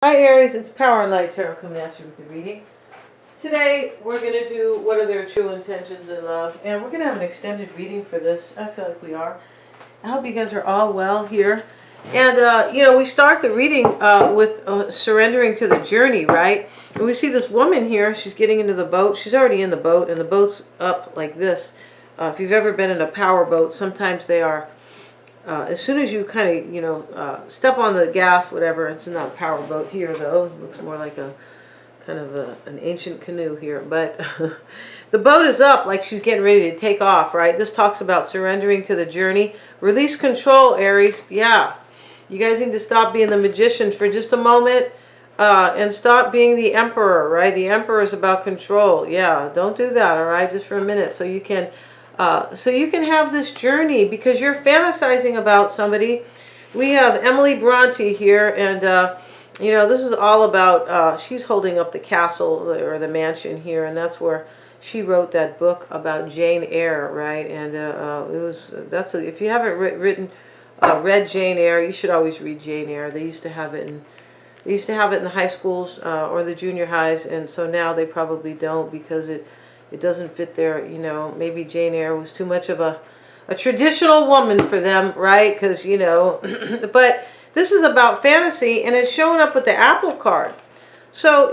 Hi Aries, it's Power and Light Tarot coming at you with the reading. Today we're going to do what are their true intentions in love, and we're going to have an extended reading for this. I feel like we are. I hope you guys are all well here. And we start the reading with surrendering to the journey, right? And we see this woman here. She's getting into the boat. She's already in the boat, and the boat's up like this. If you've ever been in a power boat, sometimes they are. As soon as you kind of, step on the gas, whatever, it's not a power boat here, though. It looks more like a kind of an ancient canoe here. But the boat is up like she's getting ready to take off, right? This talks about surrendering to the journey. Release control, Aries. Yeah. You guys need to stop being the magician for just a moment and stop being the emperor, right? The emperor is about control. Yeah, don't do that, all right? Just for a minute so you can have this journey because you're fantasizing about somebody. We have Emily Bronte here, and this is all about. She's holding up the castle or the mansion here, and that's where she wrote that book about Jane Eyre, right? And if you haven't read Jane Eyre, you should always read Jane Eyre. They used to have it in the high schools or the junior highs, and so now they probably don't because it doesn't fit their, maybe Jane Eyre was too much of a traditional woman for them, right? Because, but this is about fantasy, and it's showing up with the Apple card. So,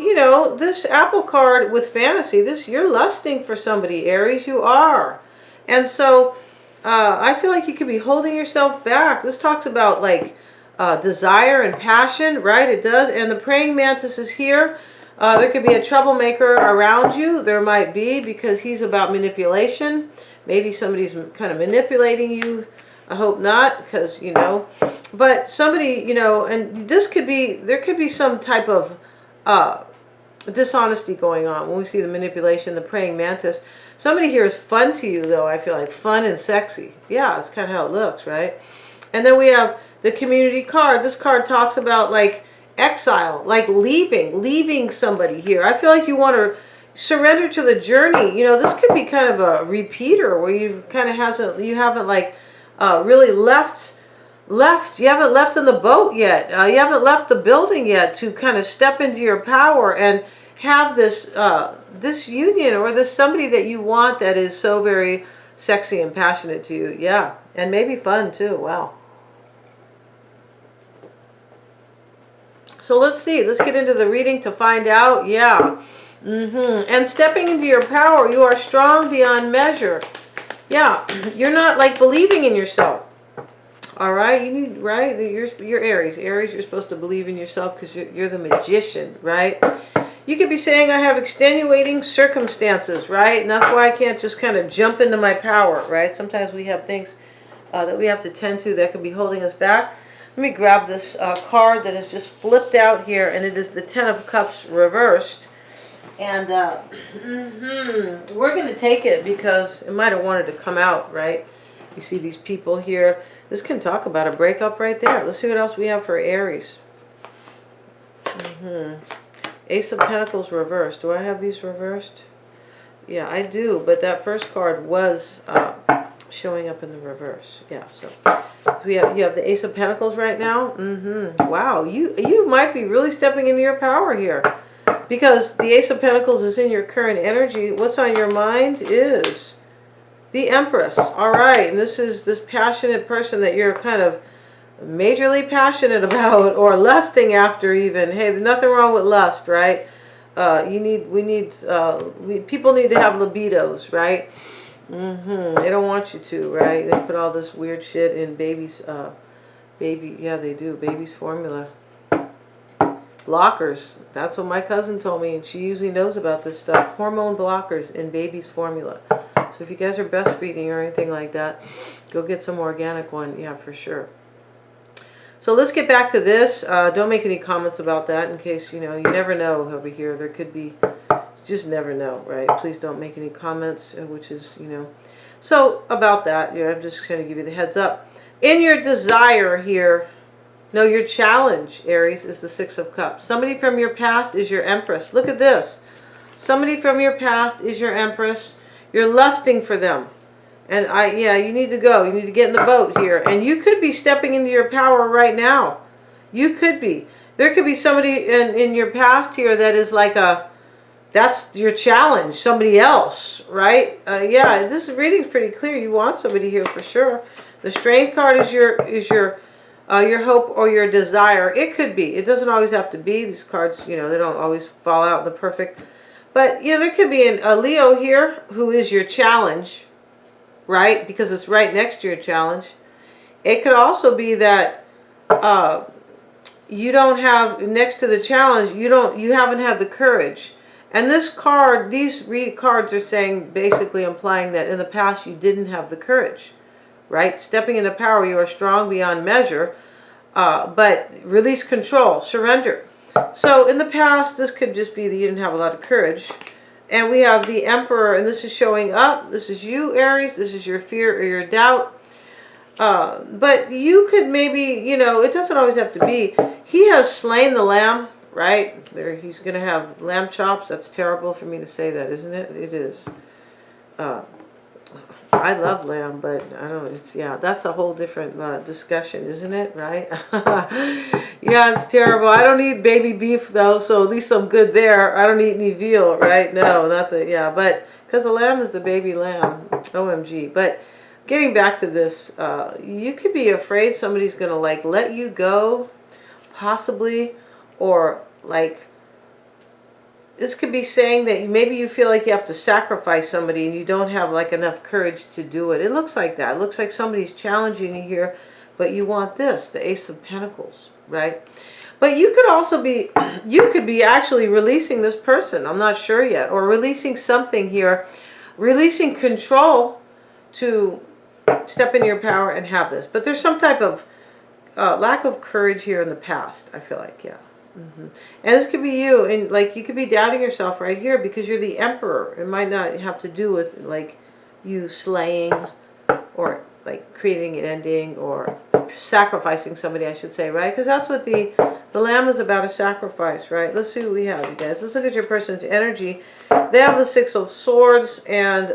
this Apple card with fantasy, you're lusting for somebody, Aries, you are. And so, I feel like you could be holding yourself back. This talks about, desire and passion, right? It does. And the praying mantis is here. There could be a troublemaker around you. There might be, because he's about manipulation. Maybe somebody's kind of manipulating you. I hope not, because, but somebody, and there could be some type of dishonesty going on when we see the manipulation, the praying mantis. Somebody here is fun to you, though. I feel like fun and sexy. Yeah, that's kind of how it looks, right? And then we have the community card. This card talks about, exile, leaving somebody here. I feel like you want to surrender to the journey. This could be kind of a repeater where you kind of haven't really left. You haven't left in the boat yet. You haven't left the building yet to kind of step into your power and have this union or this somebody that you want that is so very sexy and passionate to you. Yeah, and maybe fun too. Wow. So let's see. Let's get into the reading to find out. Yeah. And stepping into your power, you are strong beyond measure. Yeah. You're not believing in yourself. All right. You need, right? You're Aries. Aries, you're supposed to believe in yourself because you're the magician, right? You could be saying I have extenuating circumstances, right? And that's why I can't just kind of jump into my power, right? Sometimes we have things that we have to tend to that could be holding us back. Let me grab this card that is just flipped out here, and it is the Ten of Cups reversed. And we're going to take it because it might have wanted to come out, right? You see these people here. This can talk about a breakup right there. Let's see what else we have for Aries. Ace of Pentacles reversed. Do I have these reversed? Yeah, I do, but that first card was showing up in the reverse. Yeah, so you have the Ace of Pentacles right now. Wow, you might be really stepping into your power here because the Ace of Pentacles is in your current energy. What's on your mind is the Empress. All right, and this is this passionate person that you're kind of majorly passionate about or lusting after even. Hey, there's nothing wrong with lust, right? People need to have libidos, right? They don't want you to, right? They put all this weird shit in babies, yeah, they do. Baby's formula. Blockers. That's what my cousin told me, and she usually knows about this stuff. Hormone blockers in baby's formula. So if you guys are breastfeeding or anything like that, go get some organic one. Yeah, for sure. So let's get back to this. Don't make any comments about that in case, you never know over here. There could be, just never know, right? Please don't make any comments, which is, So about that, I'm just going to give you the heads up. In your desire here, no, your challenge, Aries, is the Six of Cups. Somebody from your past is your Empress. Look at this. Somebody from your past is your Empress. You're lusting for them. And you need to go. You need to get in the boat here. And you could be stepping into your power right now. You could be. There could be somebody in your past here that is like that's your challenge, somebody else, right? Yeah, this reading's pretty clear. You want somebody here for sure. The Strength card is your hope or your desire. It could be. It doesn't always have to be. These cards, they don't always fall out in the perfect. But, there could be a Leo here who is your challenge, right? Because it's right next to your challenge. It could also be that you don't have, next to the challenge, you haven't had the courage. And this card, these cards are saying, basically implying that in the past you didn't have the courage, right? Stepping into power, you are strong beyond measure, but release control, surrender. So in the past, this could just be that you didn't have a lot of courage. And we have the Emperor, and this is showing up. This is you, Aries. This is your fear or your doubt. But you could maybe, it doesn't always have to be. He has slain the lamb, right? There, he's going to have lamb chops. That's terrible for me to say that, isn't it? It is. I love lamb, but I don't know. Yeah, that's a whole different discussion, isn't it? Right? Yeah, it's terrible. I don't eat baby beef, though, so at least I'm good there. I don't eat any veal, right? No, not the, yeah, but because the lamb is the baby lamb. OMG. But getting back to this, you could be afraid somebody's going to, like, let you go, possibly, or, like, this could be saying that maybe you feel like you have to sacrifice somebody and you don't have like enough courage to do it. It looks like that. It looks like somebody's challenging you here, but you want this, the Ace of Pentacles, right? But you could also be, you could be actually releasing this person. I'm not sure yet. Or releasing something here, releasing control to step in your power and have this. But there's some type of lack of courage here in the past, I feel like, yeah. And this could be you, and like you could be doubting yourself right here because you're the Emperor. It might not have to do with like you slaying or like creating an ending or sacrificing somebody, I should say, right? Because that's what the Lamb is about, a sacrifice, right? Let's see what we have, you guys. Let's look at your person's energy. They have the Six of Swords, and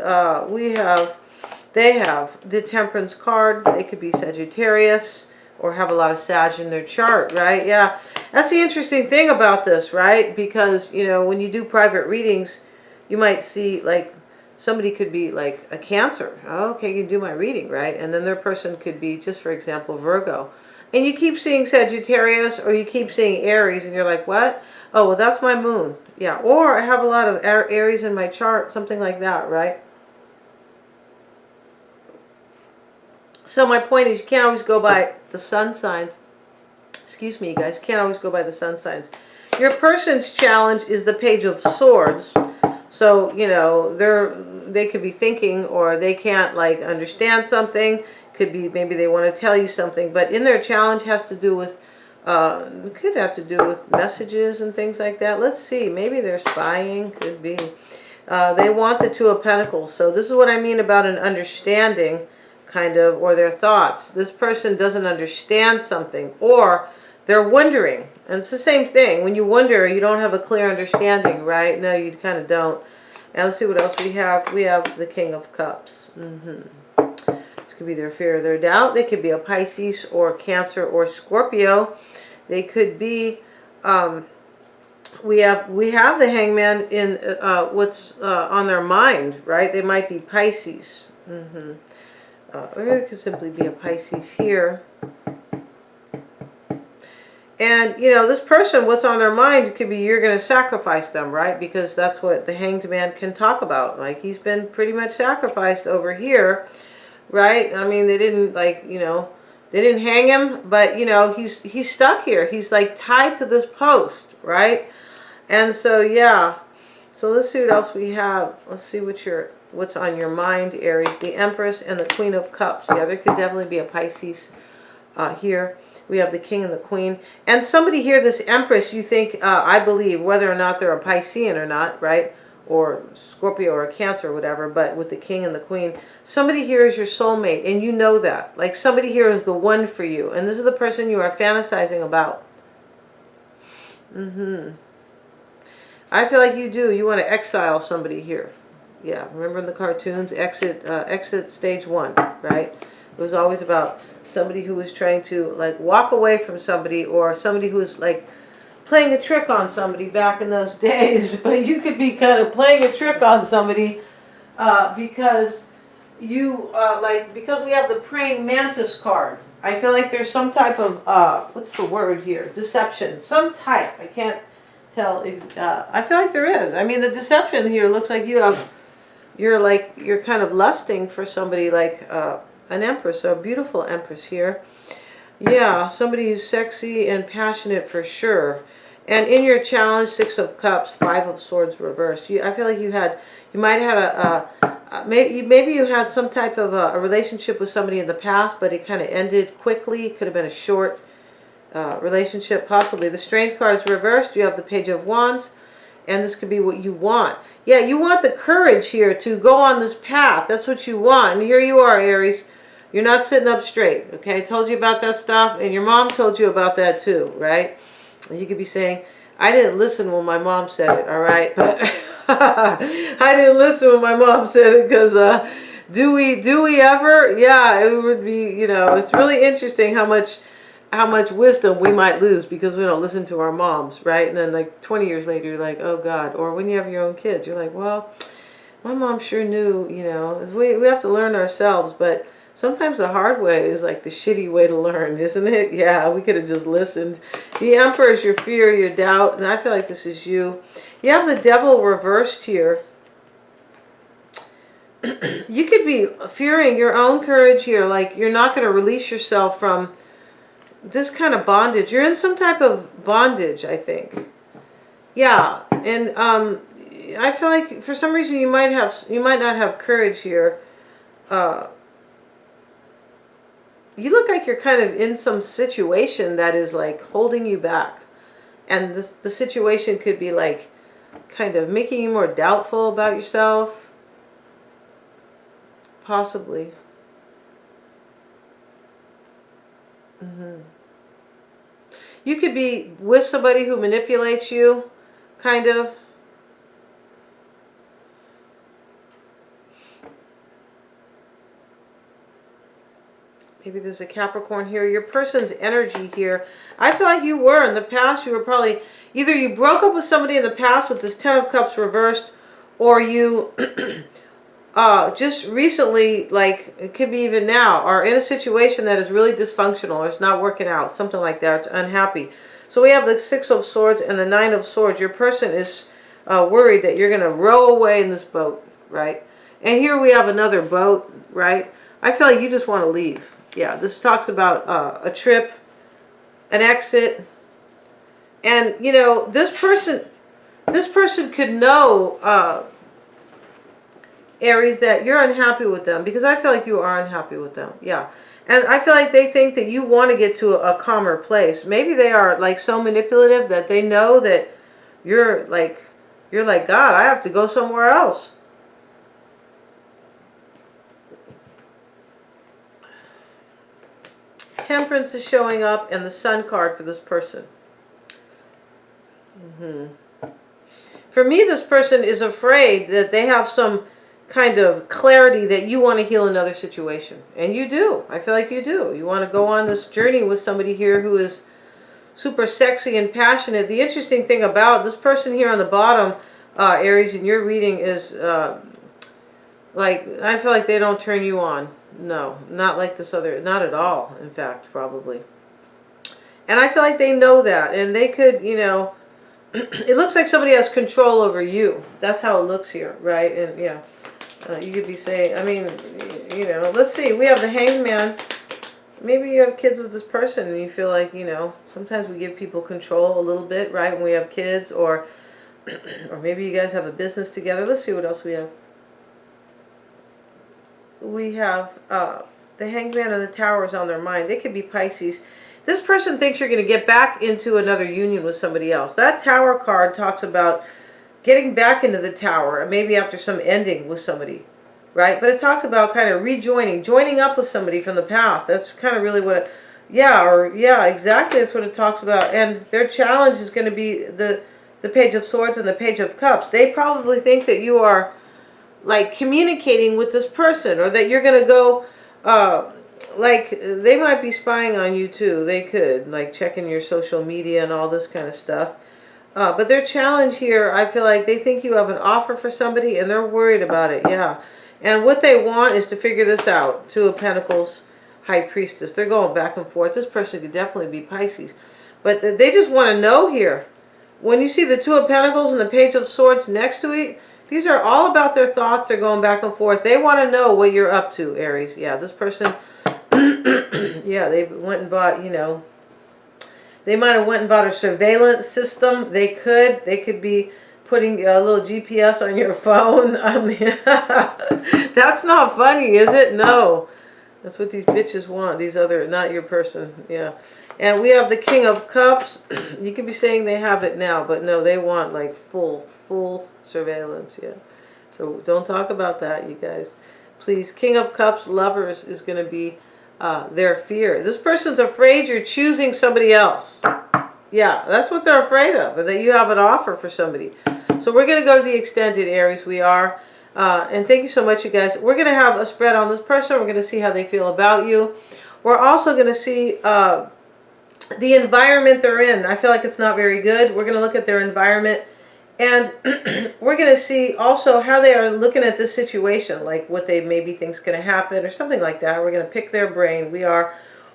they have the Temperance card. They could be Sagittarius, or have a lot of Sag in their chart, right? Yeah, that's the interesting thing about this, right? Because, when you do private readings, you might see, like, somebody could be, like, a Cancer. Oh, okay, you can do my reading, right? And then their person could be, just for example, Virgo. And you keep seeing Sagittarius, or you keep seeing Aries, and you're like, what? Oh, well, that's my moon. Yeah, or I have a lot of Aries in my chart, something like that, right? So my point is, you can't always go by the sun signs. Excuse me, you guys. Can't always go by the sun signs. Your person's challenge is the Page of Swords. So, they could be thinking, or they can't, like, understand something. Could be maybe they want to tell you something. But in their challenge has to do with, could have to do with messages and things like that. Let's see. Maybe they're spying. Could be. They want the Two of Pentacles. So this is what I mean about an understanding, kind of, or their thoughts. This person doesn't understand something, or they're wondering. And it's the same thing. When you wonder, you don't have a clear understanding, right? No, you kind of don't. Now let's see what else we have. We have the King of Cups. This could be their fear or their doubt. They could be a Pisces or Cancer or Scorpio. They could be, we have the Hangman in what's on their mind, right? They might be Pisces. Or it could simply be a Pisces here. And, this person, what's on their mind could be you're going to sacrifice them, right? Because that's what the Hanged Man can talk about. Like, he's been pretty much sacrificed over here, right? I mean, they didn't, like, they didn't hang him, but, he's stuck here. He's, like, tied to this post, right? And so, yeah. So let's see what else we have. Let's see what's on your mind, Aries. The Empress and the Queen of Cups. Yeah, there could definitely be a Pisces here. We have the King and the Queen. And somebody here, this Empress, you think, I believe, whether or not they're a Piscean or not, right? Or Scorpio or a Cancer or whatever, but with the King and the Queen, somebody here is your soulmate, and you know that. Like, somebody here is the one for you, and this is the person you are fantasizing about. I feel like you do. You want to exile somebody here. Yeah, remember in the cartoons, exit stage 1, right? It was always about somebody who was trying to, like, walk away from somebody, or somebody who was, like, playing a trick on somebody back in those days, but you could be kind of playing a trick on somebody because you because we have the praying mantis card. I feel like there's some type of what's the word here? Deception, some type. I can't tell. I feel like there is. I mean, the deception here looks like you're kind of lusting for somebody, like an empress, a beautiful empress here. Yeah, somebody who's sexy and passionate for sure. And in your challenge, 6 of Cups, 5 of Swords reversed. I feel like you might have had maybe you had some type of a relationship with somebody in the past, but it kind of ended quickly. It could have been a short relationship, possibly. The Strength card is reversed. You have the Page of Wands, and this could be what you want. Yeah, you want the courage here to go on this path. That's what you want. And here you are, Aries. You're not sitting up straight, okay? I told you about that stuff, and your mom told you about that too, right? And you could be saying, I didn't listen when my mom said it, all right? But I didn't listen when my mom said it because do we ever? Yeah, it would be, it's really interesting how much wisdom we might lose because we don't listen to our moms, right? And then like 20 years later, you're like, oh God. Or when you have your own kids, you're like, well, my mom sure knew, we have to learn ourselves, but sometimes the hard way is like the shitty way to learn, isn't it? Yeah, we could have just listened. The Emperor is your fear, your doubt, and I feel like this is you. You have the Devil reversed here. You could be fearing your own courage here, like you're not going to release yourself from this kind of bondage. You're in some type of bondage, I think. Yeah, and I feel like for some reason you might not have courage here. You look like you're kind of in some situation that is like holding you back. And the situation could be like kind of making you more doubtful about yourself. Possibly. You could be with somebody who manipulates you, kind of. Maybe there's a Capricorn here. Your person's energy here. I feel like you were in the past. You were probably either you broke up with somebody in the past with this 10 of Cups reversed, or you just recently, like it could be even now, are in a situation that is really dysfunctional or it's not working out, something like that. It's unhappy. So we have the 6 of Swords and the 9 of Swords. Your person is worried that you're going to row away in this boat, right? And here we have another boat, right? I feel like you just want to leave. Yeah, this talks about a trip, an exit. And, this person could know, Aries, that you're unhappy with them, because I feel like you are unhappy with them. Yeah. And I feel like they think that you want to get to a calmer place. Maybe they are like so manipulative that they know that you're like, God, I have to go somewhere else. Temperance is showing up, and the Sun card for this person. For me, this person is afraid that they have some kind of clarity that you want to heal another situation. And you do. I feel like you do. You want to go on this journey with somebody here who is super sexy and passionate. The interesting thing about this person here on the bottom, Aries, in your reading is like, I feel like they don't turn you on. No, not like this other, not at all, in fact, probably. And I feel like they know that, and they could, it looks like somebody has control over you. That's how it looks here, right? And yeah, you could be saying, I mean, let's see, we have the Hanged Man. Maybe you have kids with this person, and you feel like, sometimes we give people control a little bit, right, when we have kids, or maybe you guys have a business together. Let's see what else we have. We have the Hanged Man and the Tower is on their mind. They could be Pisces. This person thinks you're going to get back into another union with somebody else. That Tower card talks about getting back into the Tower, maybe after some ending with somebody, right? But it talks about kind of joining up with somebody from the past. That's kind of really what it, yeah, exactly. That's what it talks about. And their challenge is going to be the Page of Swords and the Page of Cups. They probably think that you are like communicating with this person, or that you're going to go like, they might be spying on you too. They could, like, checking your social media and all this kind of stuff. But their challenge here, I feel like they think you have an offer for somebody and they're worried about it, yeah. And what they want is to figure this out. Two of Pentacles, High Priestess. They're going back and forth. This person could definitely be Pisces. But they just want to know here. When you see the Two of Pentacles and the Page of Swords next to it, these are all about their thoughts. They're going back and forth. They want to know what you're up to, Aries. Yeah, this person, yeah, they went and bought, you know, they might have went and bought a surveillance system. They could be putting a little GPS on your phone. I mean, that's not funny, is it? No. That's what these bitches want. These other, not your person. Yeah. And we have the King of Cups. You could be saying they have it now, but no, they want like full surveillance. Yeah. So don't talk about that, you guys. Please. King of Cups, Lovers is going to be their fear. This person's afraid you're choosing somebody else. Yeah, that's what they're afraid of, that you have an offer for somebody. So we're going to go to the extended, Aries. We are. And thank you so much, you guys. We're going to have a spread on this person. We're going to see how they feel about you. We're also going to see the environment they're in. I feel like it's not very good. We're going to look at their environment. And we're going to see also how they are looking at this situation, like what they maybe think is going to happen or something like that. We're going to pick their brain. We're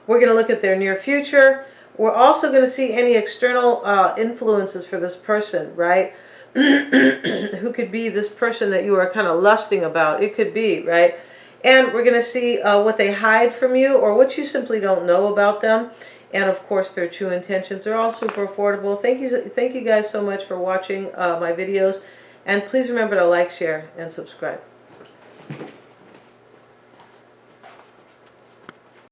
going to look at their near future. We're also going to see any external influences for this person, right? Who could be this person that you are kind of lusting about. It could be, right? And we're going to see what they hide from you or what you simply don't know about them. And of course, their true intentions. They're all super affordable. Thank you guys so much for watching my videos. And please remember to like, share, and subscribe.